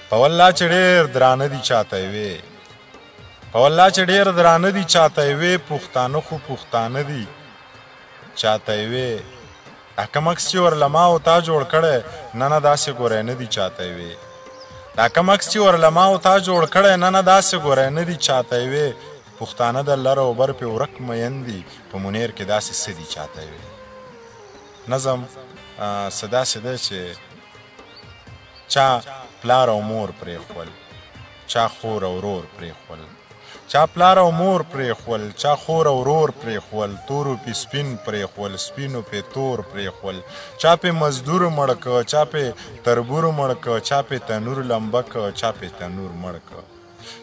په والله چې ډېر درانه دي چاته یې په والله چې ډېر درانه دي چاته یې پښتانه خو پښتانه دي چاته یې دا کوم عکس چې ورله ما او تا جوړ کړی نه نه داسې ګوری نه دي چاته یې دا کوم عکس چې ورله ما او تا جوړ کړی نه نه داسې ګوری نه دي چاته یې پښتانه د لر او بر پې ورک مین دي په منیر کې داسې څه دي چاته یې نظم څه داسې دی چې چا پلار او مور پرېښول چا خور او ورور پرېښول چا پلار او مور پرېښول چا خور او ورور پرېښول تورو پې سپین پرېښول سپینو پې تور پرېښول چا پې مزدور مړ که چا پې تربور مړ که چا پې تنور لمبه که چا پې تنور مړ که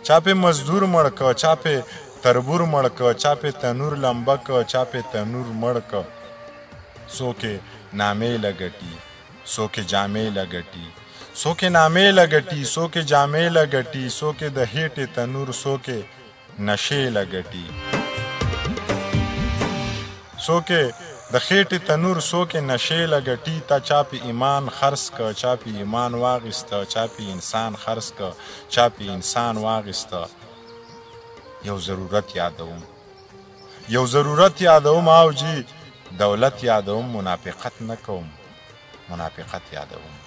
چا پې مزدور مړ که چا پې تربور مړ که چا پې تنور لمبه که چا پې تنور مړ که څوک یې نامې لګټي څوک یې جامې لګټي څوک یې نامې لګټي څوک یې جامې لګټي څوک یې د هېټې تنور څوک یې نشې لګټي څوک یې د خېټې تنور څوک یې نشې لګټي تا چا پې ایمان خرڅ که چا پې ایمان واخیسته چا پې انسان خرڅ که چا پې انسان واخیسته یو ضرورت یادوم او جي دولت یادوم منافقت نه کوم منافقت یادوم